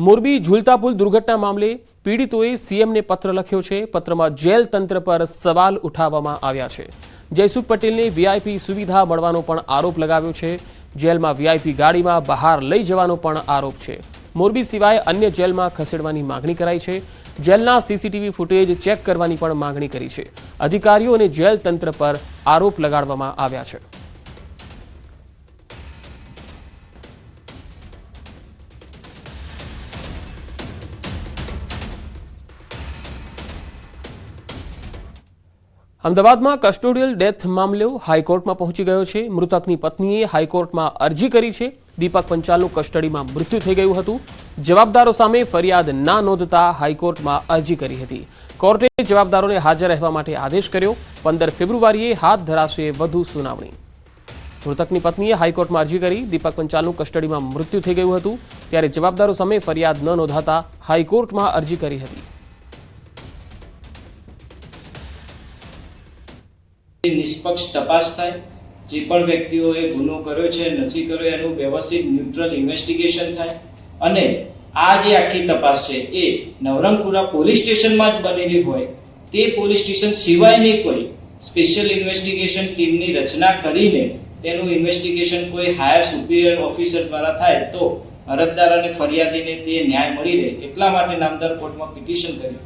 મોરબી ઝૂલતા પુલ દુર્ઘટના મામલે પીડિતોએ સીએમને પત્ર લખ્યો છે। પત્રમાં જેલ તંત્ર પર સવાલ ઉઠાવવામાં આવ્યા છે। જયસુખ પટેલને વીઆઈપી સુવિધા મળવાનો પણ આરોપ લગાવ્યો છે। જેલમાં વીઆઈપી ગાડીમાં બહાર લઈ જવાનો પણ આરોપ છે। મોરબી સિવાય અન્ય જેલમાં ખસેડવાની માંગણી કરાઈ છે। જેલના સીસીટીવી ફૂટેજ ચેક કરવાની પણ માંગણી કરી છે। અધિકારીઓ અને જેલ તંત્ર પર આરોપ લગાડવામાં આવ્યા છે। અમદાવાદમાં કસ્ટોડિયલ ડેથ મામલો હાઈકોર્ટમાં પહોંચી ગયો છે। મૃતકની પત્નીએ હાઈકોર્ટમાં અરજી કરી છે। દીપક પંચાલનું કસ્ટડીમાં મૃત્યુ થઈ ગયું હતું। જવાબદારો સામે ફરિયાદ ના નોંધતા હાઈકોર્ટમાં અરજી કરી હતી। કોર્ટે જવાબદારોને હાજર રહેવા માટે આદેશ કર્યો। 15 ફેબ્રુઆરીએ હાથ ધરાશે વધુ સુનાવણી। મૃતકની પત્નીએ હાઈકોર્ટમાં અરજી કરી। દીપક પંચાલનું કસ્ટડીમાં મૃત્યુ થઈ ગયું હતું ત્યારે જવાબદારો સામે ફરિયાદ ન નોંધાતા હાઈકોર્ટમાં અરજી કરી હતી। નિષ્પક્ષ તપાસ થાય, જે પણ વ્યક્તિઓએ ગુનો કર્યો છે નથી કર્યો એનું વ્યવસ્થિત ન્યુટ્રલ ઇન્વેસ્ટિગેશન થાય અને આ જે આખી તપાસ છે એ નવરંગપુરા પોલીસ સ્ટેશનમાં જ બનેલી હોય તે પોલીસ સ્ટેશન સિવાયની કોઈ સ્પેશિયલ ઇન્વેસ્ટિગેશન ટીમની રચના કરીને તેનું ઇન્વેસ્ટિગેશન કોઈ હાયર સુપિરિયર ઓફિસર દ્વારા થાય તો અરજદાર અને ફરિયાદીને તે ન્યાય મળી રહે એટલા માટે નામદાર કોર્ટમાં પિટિશન કરી।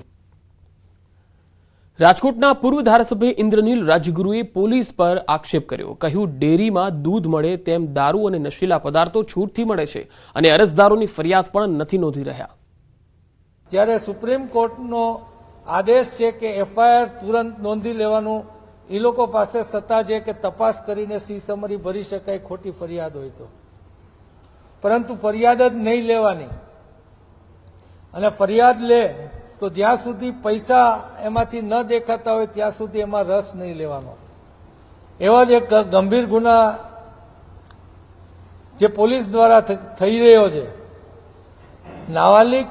રાજકોટના પૂર્વ ધારાસભ્ય ઇન્દ્રનીલ રાજગુરુએ પોલીસ પર આક્ષેપ કર્યો। કહ્યું, ડેરીમાં દૂધ મળે તેમ દારૂ અને નશીલા પદાર્થો છૂટથી મળે છે અને અરજદારોની ફરિયાદ પણ નથી નોંધી રહ્યા। જ્યારે સુપ્રીમ કોર્ટનો આદેશ છે કે એફઆઈઆર તુરંત નોંધી લેવાનું, એ લોકો પાસે સત્તા છે કે તપાસ કરીને સી સમરી ભરી શકાય ખોટી ફરિયાદ હોય તો, પરંતુ ફરિયાદ જ નહીં લેવાની અને ફરિયાદ લે તો જ્યાં સુધી પૈસા એમાંથી ન દેખાતા હોય ત્યાં સુધી એમાં રસ નહીં લેવાનો। એવા જ એક ગંભીર ગુના જે પોલીસ દ્વારા થઈ રહ્યો છે। નાબાલિગ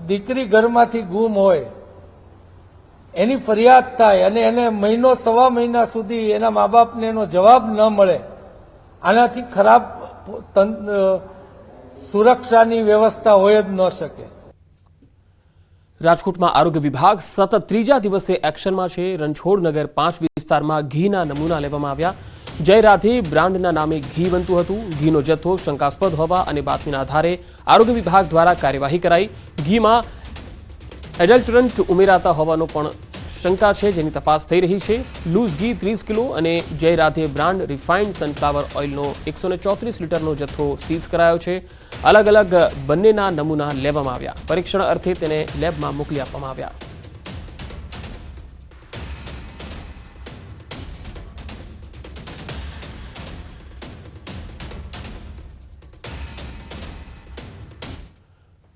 દીકરી ઘરમાંથી ગુમ હોય, એની ફરિયાદ થાય અને એને મહિનો સવા મહિના સુધી એના મા બાપને એનો જવાબ ન મળે, આનાથી ખરાબ સુરક્ષાની વ્યવસ્થા હોય જ ન શકે। રાજકોટમાં આરોગ્ય વિભાગ સતત ત્રીજા દિવસે એક્શનમાં છે। રણછોડનગર 5 વિસ્તારમાં ઘીના નમૂના લેવામાં આવ્યા। જય રાધે બ્રાન્ડના નામે ઘી બનતું હતું। ઘીનો જથ્થો શંકાસ્પદ હોવા અને બાતમીના આધારે આરોગ્ય વિભાગ દ્વારા કાર્યવાહી કરાઈ। ઘીમાં એડલ્ટરન્ટ ઉમેરાતા હોવાનો પણ શંકા છે, જેની તપાસ થઈ રહી છે। લૂઝ ઘી 30 કિલો અને જય રાધે બ્રાન્ડ રિફાઇન્ડ સનફ્લાવર ઓઇલનો 134 લીટરનો જથ્થો સીઝ કરાયો છે। અલગ અલગ બંનેના નમૂના લેવામાં આવ્યા। પરીક્ષણ અર્થે તેને લેબમાં મોકલી આપવામાં આવ્યા।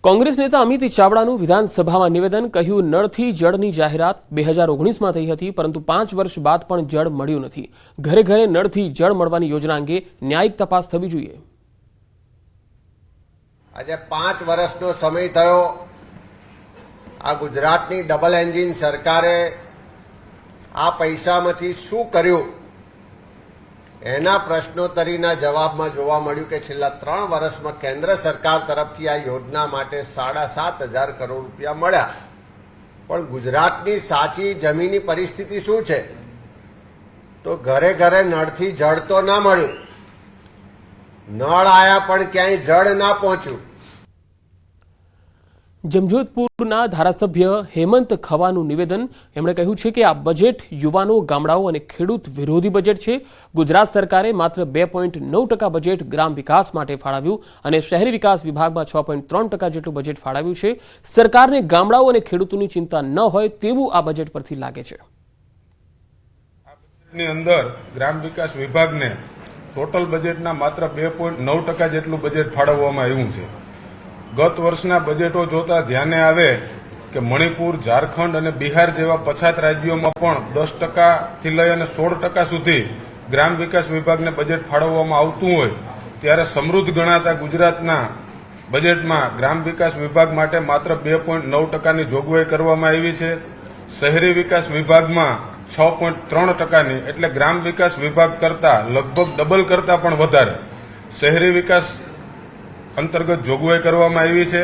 કોંગ્રેસ નેતા અમિત ચાવડાનું વિધાનસભામાં નિવેદન। કહ્યું, નળથી જળની જાહેરાત 2019માં થઈ હતી, પરંતુ 5 વર્ષ બાદ પણ જળ મળ્યું નથી। ઘરે ઘરે નળથી જળ મળવાની યોજના અંગે ન્યાયિક તપાસ થવી જોઈએ। આજે 5 વર્ષનો સમય થયો। આ ગુજરાતની ડબલ એન્જિન સરકારે આ પૈસામાંથી શું કર્યું એના પ્રશ્નોત્તરીના જવાબમાં જોવા મળ્યું કે છેલ્લા 3 વર્ષમાં કેન્દ્ર સરકાર તરફથી આ યોજના માટે 7,500 કરોડ રૂપિયા મળ્યા, પણ ગુજરાતની સાચી જમીની પરિસ્થિતિ શું છે તો ઘરે ઘરે નળથી જળ તો ના મળ્યું, નળ આયા પણ ક્યાંય જળ ના પહોંચ્યું। જમજોધપુરના ધારાસભ્ય હેમંત ખવાનું નિવેદન। એમણે કહ્યું છે કે આ બજેટ યુવાનો, ગામડાઓ અને ખેડૂત વિરોધી બજેટ છે। ગુજરાત સરકારે માત્ર 2.9% બજેટ ગ્રામ વિકાસ માટે ફાળવ્યું અને શહેરી વિકાસ વિભાગમાં 6.3% જેટલું બજેટ ફાળવ્યું છે। સરકારને ગામડાઓ અને ખેડૂતોની ચિંતા ન હોય તેવું આ બજેટ પરથી લાગે છે। ની અંદર ગ્રામ વિકાસ વિભાગને ટોટલ બજેટના માત્ર 2.9% જેટલું બજેટ ફાળવવામાં આવ્યું છે। ગત વર્ષના બજેટો જોતા ધ્યાને આવે કે મણિપુર, ઝારખંડ અને બિહાર જેવા પછાત રાજ્યોમાં પણ 10% થી લઈ અને 16% સુધી ગ્રામ વિકાસ વિભાગને બજેટ ફાળવવામાં આવતું હોય, ત્યારે સમૃદ્ધ ગણાતા ગુજરાતના બજેટમાં ગ્રામ વિકાસ વિભાગ માટે માત્ર 2.9%ની જોગવાઈ કરવામાં આવી છે। શહેરી વિકાસ વિભાગમાં 6.3%ની, એટલે ગ્રામ વિકાસ વિભાગ કરતા લગભગ ડબલ કરતા પણ વધારે શહેરી વિકાસ અંતર્ગત જોગવાઈ કરવામાં આવી છે